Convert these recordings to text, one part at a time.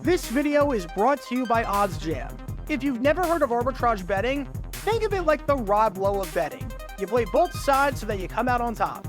This video is brought to you by OddsJam. If you've never heard of arbitrage betting, think of it like the Rob Lowe of betting. You play both sides so that you come out on top.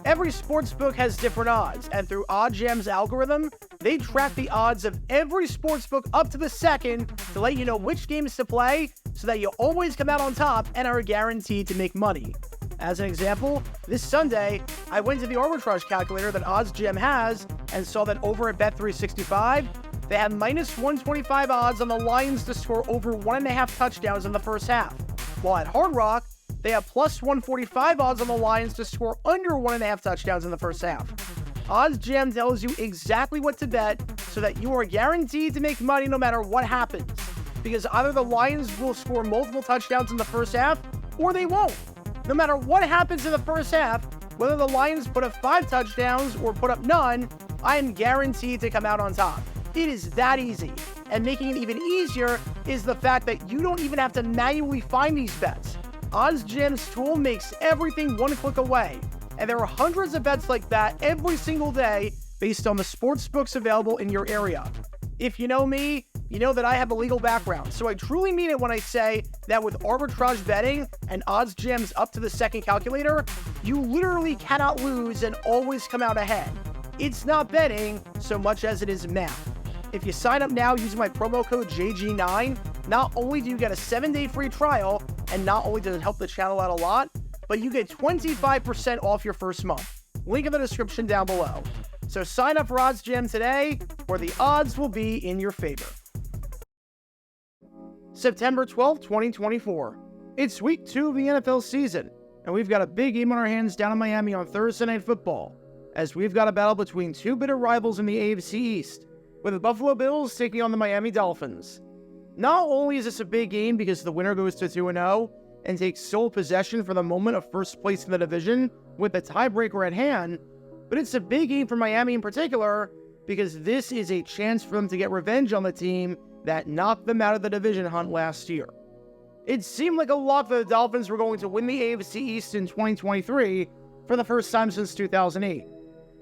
Every sportsbook has different odds, and through OddsJam's algorithm, they track the odds of every sportsbook up to the second to let you know which games to play so that you always come out on top and are guaranteed to make money. As an example, this Sunday, I went to the arbitrage calculator that OddsJam has and saw that over at Bet365, they had minus 125 odds on the Lions to score over 1.5 touchdowns in the first half. While at Hard Rock, they have plus 145 odds on the Lions to score under 1.5 touchdowns in the first half. OddsJam tells you exactly what to bet so that you are guaranteed to make money no matter what happens. Because either the Lions will score multiple touchdowns in the first half, or they won't. No matter what happens in the first half, whether the Lions put up 5 touchdowns or put up none, I am guaranteed to come out on top. It is that easy. And making it even easier is the fact that you don't even have to manually find these bets. OddsJam's tool makes everything one click away. And there are hundreds of bets like that every single day based on the sports books available in your area. If you know me, you know that I have a legal background, so I truly mean it when I say that with arbitrage betting and OddsJam's up to the second calculator, you literally cannot lose and always come out ahead. It's not betting so much as it is math. If you sign up now using my promo code JG9, not only do you get a 7-day free trial, and not only does it help the channel out a lot, but you get 25% off your first month. Link in the description down below. So sign up for OddsJam today, or the odds will be in your favor. September 12th, 2024. It's week 2 of the NFL season, and we've got a big game on our hands down in Miami on Thursday Night Football, as we've got a battle between two bitter rivals in the AFC East, with the Buffalo Bills taking on the Miami Dolphins. Not only is this a big game because the winner goes to 2-0 and takes sole possession for the moment of first place in the division with the tiebreaker at hand, but it's a big game for Miami in particular because this is a chance for them to get revenge on the team that knocked them out of the division hunt last year. It seemed like a lot that the Dolphins were going to win the AFC East in 2023 for the first time since 2008.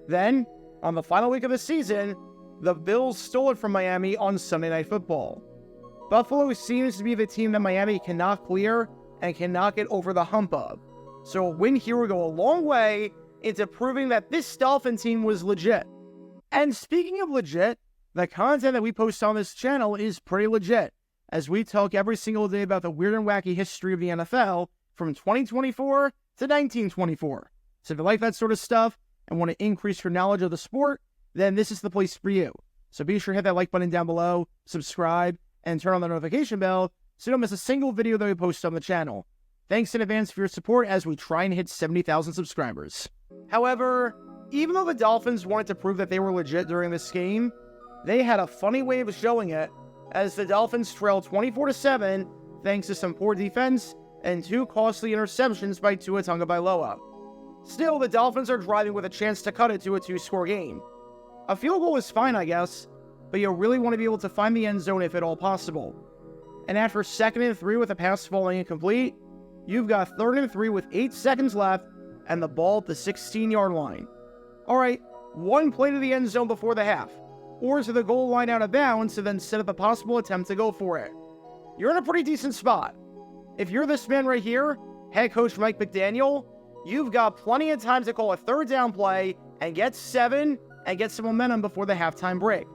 Then, on the final week of the season, the Bills stole it from Miami on Sunday Night Football. Buffalo seems to be the team that Miami cannot clear and cannot get over the hump of. So a win here will go a long way into proving that this Dolphin team was legit. And speaking of legit, the content that we post on this channel is pretty legit, as we talk every single day about the weird and wacky history of the NFL from 2024 to 1924. So if you like that sort of stuff and want to increase your knowledge of the sport, then this is the place for you. So be sure to hit that like button down below, subscribe, and turn on the notification bell so you don't miss a single video that we post on the channel. Thanks in advance for your support as we try and hit 70,000 subscribers. However, even though the Dolphins wanted to prove that they were legit during this game, they had a funny way of showing it, as the Dolphins trailed 24-7 thanks to some poor defense and 2 costly interceptions by Tua Tagovailoa. Still, the Dolphins are driving with a chance to cut it to a 2-score game. A field goal is fine, I guess, but you really want to be able to find the end zone if at all possible. And after 2nd and 3 with a pass falling incomplete, you've got 3rd and 3 with 8 seconds left and the ball at the 16-yard line. Alright, one play to the end zone before the half, or to the goal line out of bounds to then set up a possible attempt to go for it. You're in a pretty decent spot. If you're this man right here, head coach Mike McDaniel, you've got plenty of time to call a 3rd down play and get 7 and get some momentum before the halftime break.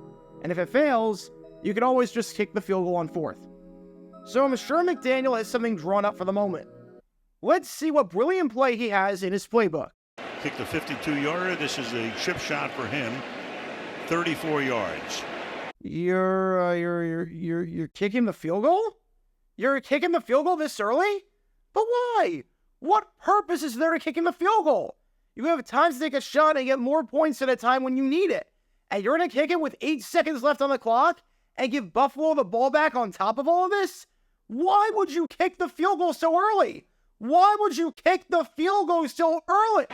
And if it fails, you can always just kick the field goal on 4th. So I'm sure McDaniel has something drawn up for the moment. Let's see what brilliant play he has in his playbook. Kick the 52-yarder. This is a chip shot for him. 34 yards. You're kicking the field goal? You're kicking the field goal this early? But why? What purpose is there to kicking the field goal? You have time to take a shot and get more points at a time when you need it. And you're going to kick it with 8 seconds left on the clock and give Buffalo the ball back on top of all of this? Why would you kick the field goal so early? Why would you kick the field goal so early?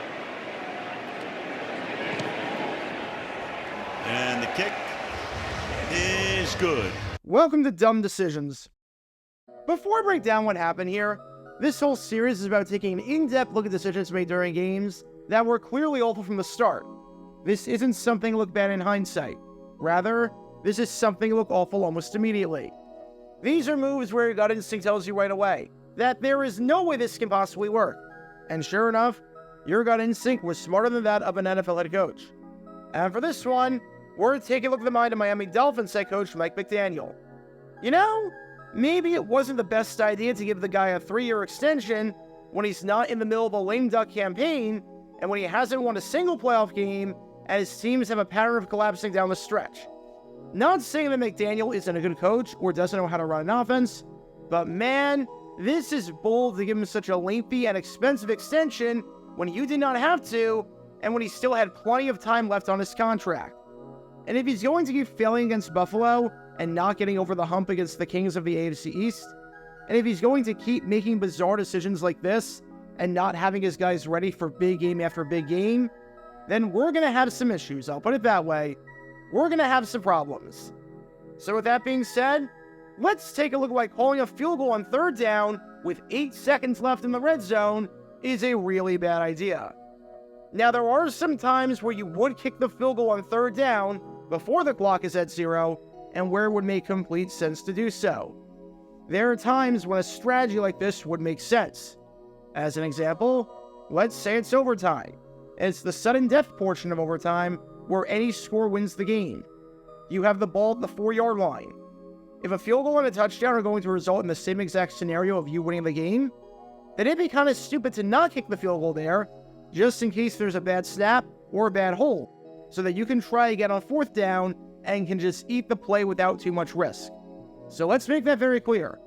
And the kick is good. Welcome to Dumb Decisions. Before I break down what happened here, this whole series is about taking an in-depth look at decisions made during games that were clearly awful from the start. This isn't something to look bad in hindsight. Rather, this is something to look awful almost immediately. These are moves where your gut instinct tells you right away that there is no way this can possibly work. And sure enough, your gut instinct was smarter than that of an NFL head coach. And for this one, we're taking a look at the mind of Miami Dolphins head coach Mike McDaniel. You know, maybe it wasn't the best idea to give the guy a 3-year extension when he's not in the middle of a lame duck campaign and when he hasn't won a single playoff game and his teams have a pattern of collapsing down the stretch. Not saying that McDaniel isn't a good coach or doesn't know how to run an offense, but man, this is bold to give him such a lengthy and expensive extension when you did not have to and when he still had plenty of time left on his contract. And if he's going to keep failing against Buffalo and not getting over the hump against the Kings of the AFC East, and if he's going to keep making bizarre decisions like this and not having his guys ready for big game after big game, then we're going to have some issues. I'll put it that way. We're going to have some problems. So with that being said, let's take a look at why calling a field goal on 3rd down with 8 seconds left in the red zone is a really bad idea. Now, there are some times where you would kick the field goal on 3rd down before the clock is at 0 and where it would make complete sense to do so. There are times when a strategy like this would make sense. As an example, let's say it's overtime. It's the sudden death portion of overtime where any score wins the game. You have the ball at the 4-yard line. If a field goal and a touchdown are going to result in the same exact scenario of you winning the game, then it'd be kind of stupid to not kick the field goal there, just in case there's a bad snap or a bad hold, so that you can try again on 4th down and can just eat the play without too much risk. So let's make that very clear.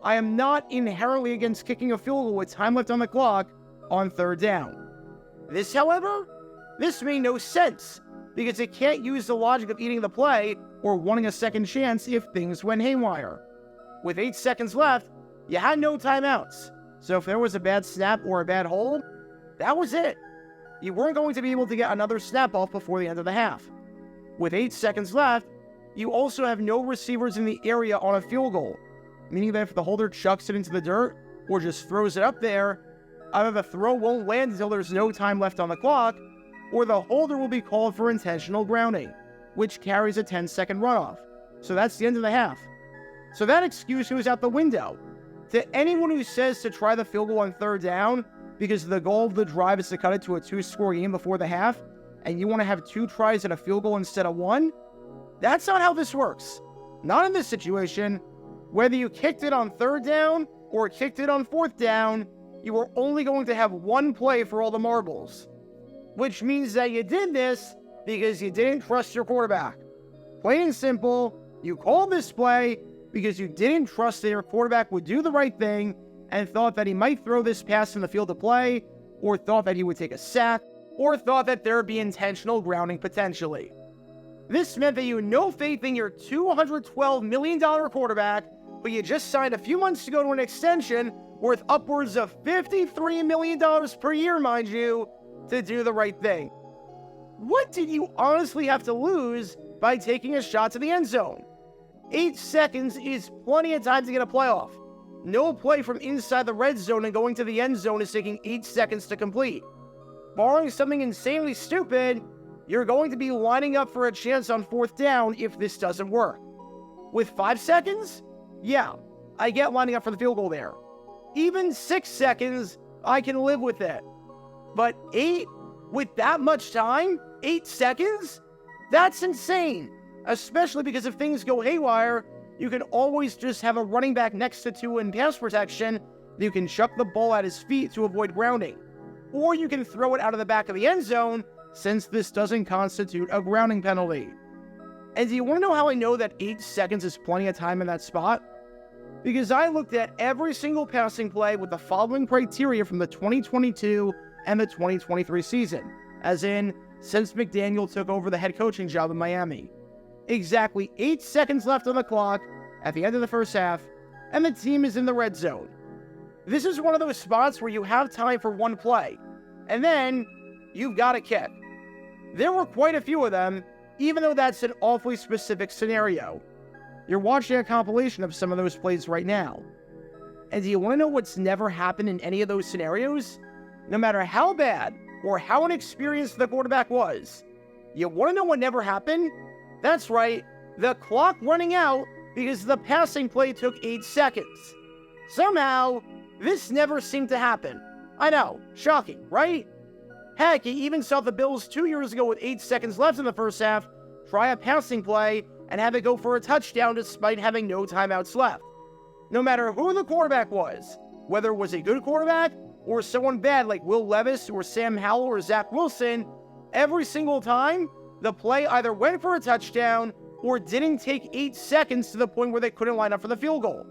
I am not inherently against kicking a field goal with time left on the clock on 3rd down. This, however, this made no sense, because it can't use the logic of eating the play or wanting a second chance if things went haywire. With 8 seconds left, you had no timeouts, so if there was a bad snap or a bad hold, that was it. You weren't going to be able to get another snap off before the end of the half. With 8 seconds left, you also have no receivers in the area on a field goal, meaning that if the holder chucks it into the dirt or just throws it up there, either the throw won't land until there's no time left on the clock, or the holder will be called for intentional grounding, which carries a 10-second runoff. So that's the end of the half. So that excuse goes out the window. To anyone who says to try the field goal on 3rd down because the goal of the drive is to cut it to a 2-score game before the half, and you want to have 2 tries at a field goal instead of 1, that's not how this works. Not in this situation. Whether you kicked it on 3rd down or kicked it on 4th down, you are only going to have 1 play for all the marbles. Which means that you did this because you didn't trust your quarterback. Plain and simple, you called this play because you didn't trust that your quarterback would do the right thing and thought that he might throw this pass in the field of play, or thought that he would take a sack, or thought that there would be intentional grounding potentially. This meant that you had no faith in your $212 million quarterback, but you just signed a few months ago to an extension worth upwards of $53 million per year, mind you, to do the right thing. What did you honestly have to lose by taking a shot to the end zone? 8 seconds is plenty of time to get a playoff. No play from inside the red zone and going to the end zone is taking 8 seconds to complete. Barring something insanely stupid, you're going to be lining up for a chance on 4th down if this doesn't work. With 5 seconds? Yeah, I get lining up for the field goal there. Even 6 seconds, I can live with it. But 8? With that much time? 8 seconds? That's insane. Especially because if things go haywire, you can always just have a running back next to 2 in pass protection that you can chuck the ball at his feet to avoid grounding. Or you can throw it out of the back of the end zone, since this doesn't constitute a grounding penalty. And do you want to know how I know that 8 seconds is plenty of time in that spot? Because I looked at every single passing play with the following criteria from the 2022 and the 2023 season, as in, since McDaniel took over the head coaching job in Miami. Exactly 8 seconds left on the clock at the end of the first half, and the team is in the red zone. This is one of those spots where you have time for 1 play, and then you've got to kick. There were quite a few of them, even though that's an awfully specific scenario. You're watching a compilation of some of those plays right now. And do you want to know what's never happened in any of those scenarios? No matter how bad or how inexperienced the quarterback was, you want to know what never happened? That's right, the clock running out because the passing play took 8 seconds. Somehow, this never seemed to happen. I know, shocking, right? Heck, you even saw the Bills 2 years ago with 8 seconds left in the first half try a passing play and have it go for a touchdown despite having no timeouts left. No matter who the quarterback was, whether it was a good quarterback or someone bad like Will Levis or Sam Howell or Zach Wilson, every single time, the play either went for a touchdown or didn't take 8 seconds to the point where they couldn't line up for the field goal.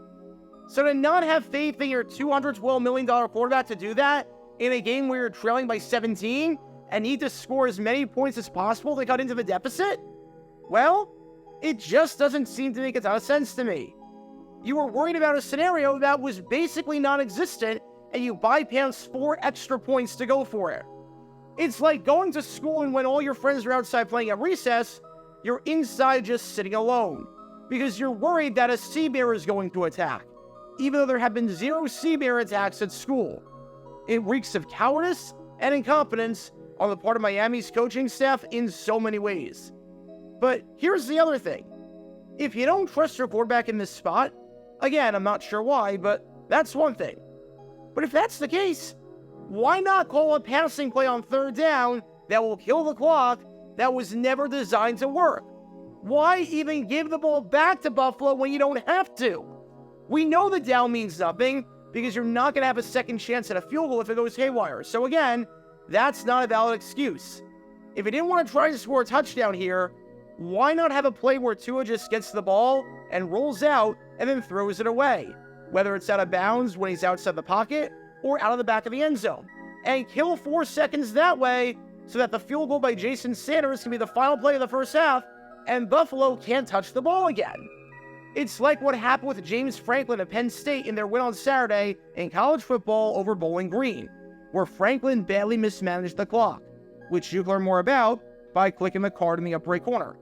So to not have faith in your $212 million quarterback to do that in a game where you're trailing by 17 and need to score as many points as possible to cut into the deficit? Well, it just doesn't seem to make a ton of sense to me. You were worried about a scenario that was basically non-existent and you bypassed 4 extra points to go for it. It's like going to school and when all your friends are outside playing at recess, you're inside just sitting alone because you're worried that a sea bear is going to attack, even though there have been 0 sea bear attacks at school. It reeks of cowardice and incompetence on the part of Miami's coaching staff in so many ways. But here's the other thing. If you don't trust your quarterback in this spot, again, I'm not sure why, but that's one thing. But if that's the case, why not call a passing play on 3rd down that will kill the clock that was never designed to work? Why even give the ball back to Buffalo when you don't have to? We know the down means nothing because you're not going to have a second chance at a field goal if it goes haywire. So again, that's not a valid excuse. If you didn't want to try to score a touchdown here, why not have a play where Tua just gets the ball and rolls out and then throws it away, whether it's out of bounds when he's outside the pocket or out of the back of the end zone, and kill 4 seconds that way so that the field goal by Jason Sanders can be the final play of the first half and Buffalo can't touch the ball again. It's like what happened with James Franklin at Penn State in their win on Saturday in college football over Bowling Green, where Franklin badly mismanaged the clock, which you can learn more about by clicking the card in the upper right corner.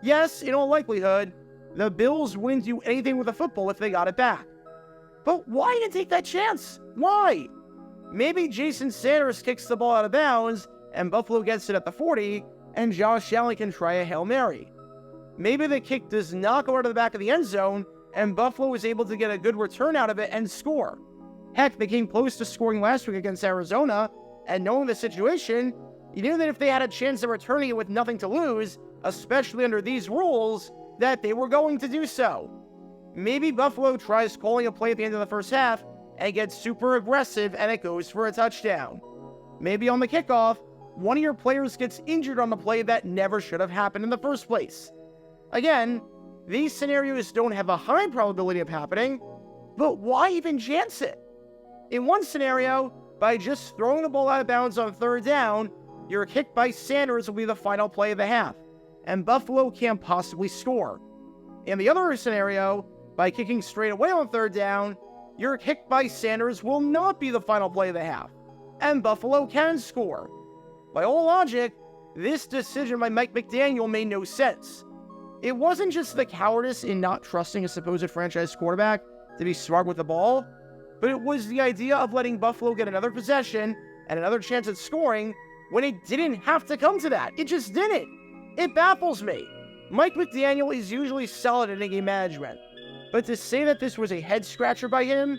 Yes, in all likelihood, the Bills wouldn't do anything with the football if they got it back. But why did they take that chance? Why? Maybe Jason Sanders kicks the ball out of bounds and Buffalo gets it at the 40 and Josh Allen can try a Hail Mary. Maybe the kick does not go out of the back of the end zone and Buffalo is able to get a good return out of it and score. Heck, they came close to scoring last week against Arizona, and knowing the situation, you knew that if they had a chance of returning it with nothing to lose, especially under these rules, that they were going to do so. Maybe Buffalo tries calling a play at the end of the first half and gets super aggressive and it goes for a touchdown. Maybe on the kickoff, one of your players gets injured on the play that never should have happened in the first place. Again, these scenarios don't have a high probability of happening, but why even chance it? In one scenario, by just throwing the ball out of bounds on 3rd down, your kick by Sanders will be the final play of the half, and Buffalo can't possibly score. In the other scenario, by kicking straight away on 3rd down, your kick by Sanders will not be the final play of the half, and Buffalo can score. By all logic, this decision by Mike McDaniel made no sense. It wasn't just the cowardice in not trusting a supposed franchise quarterback to be smart with the ball, but it was the idea of letting Buffalo get another possession and another chance at scoring when it didn't have to come to that. It just didn't. It baffles me. Mike McDaniel is usually solid in game management, but to say that this was a head-scratcher by him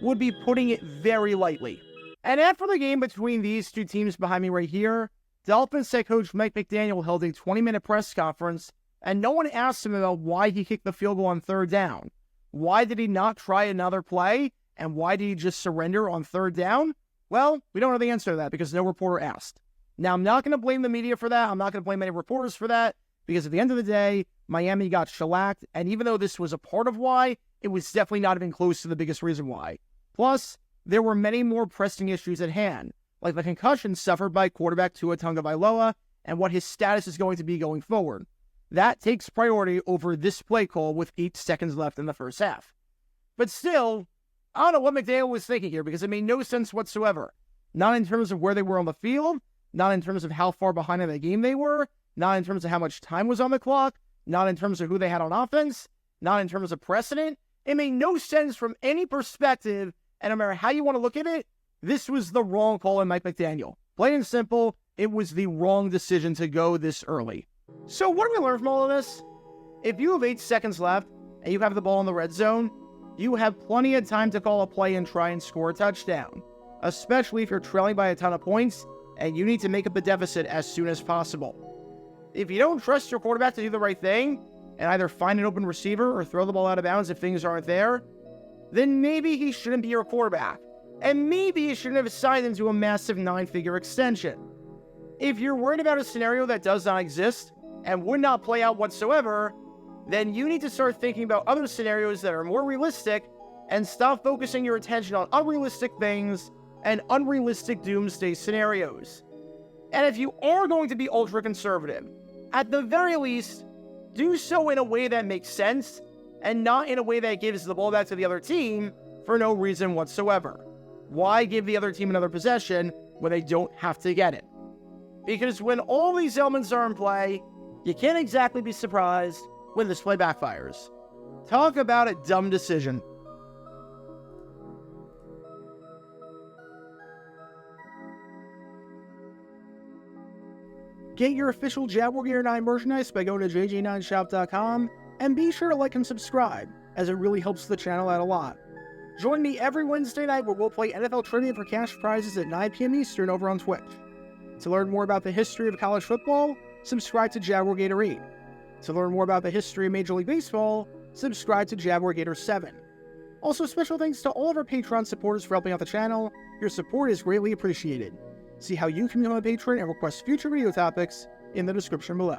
would be putting it very lightly. And after the game between these two teams behind me right here, Dolphins head coach Mike McDaniel held a 20-minute press conference, and no one asked him about why he kicked the field goal on 3rd down. Why did he not try another play? And why did he just surrender on 3rd down? Well, we don't know the answer to that because no reporter asked. Now, I'm not going to blame the media for that. I'm not going to blame any reporters for that because at the end of the day, Miami got shellacked. And even though this was a part of why, it was definitely not even close to the biggest reason why. Plus, there were many more pressing issues at hand, like the concussion suffered by quarterback Tua Tagovailoa and what his status is going to be going forward. That takes priority over this play call with 8 seconds left in the first half. But still, I don't know what McDaniel was thinking here because it made no sense whatsoever. Not in terms of where they were on the field, not in terms of how far behind in the game they were, not in terms of how much time was on the clock, not in terms of who they had on offense, not in terms of precedent. It made no sense from any perspective, and no matter how you want to look at it, this was the wrong call in Mike McDaniel. Plain and simple, it was the wrong decision to go this early. So what do we learn from all of this? If you have 8 seconds left and you have the ball in the red zone, you have plenty of time to call a play and try and score a touchdown, especially if you're trailing by a ton of points and you need to make up the deficit as soon as possible. If you don't trust your quarterback to do the right thing and either find an open receiver or throw the ball out of bounds if things aren't there, then maybe he shouldn't be your quarterback, and maybe you shouldn't have signed him to a massive 9-figure extension. If you're worried about a scenario that does not exist and would not play out whatsoever, then you need to start thinking about other scenarios that are more realistic and stop focusing your attention on unrealistic things and unrealistic doomsday scenarios. And if you are going to be ultra conservative, at the very least, do so in a way that makes sense and not in a way that gives the ball back to the other team for no reason whatsoever. Why give the other team another possession when they don't have to get it? Because when all these elements are in play, you can't exactly be surprised when this play backfires. Talk about a dumb decision. Get your official Jaguar Gear 9 merchandise by going to cgiulianihpu.com, and be sure to like and subscribe, as it really helps the channel out a lot. Join me every Wednesday night where we'll play NFL Trivia for cash prizes at 9 p.m. Eastern over on Twitch. To learn more about the history of college football, subscribe to Jaguar Gator 8. To learn more about the history of Major League Baseball, subscribe to Jaguar Gator 7. Also, special thanks to all of our Patreon supporters for helping out the channel. Your support is greatly appreciated. See how you can become a patron and request future video topics in the description below.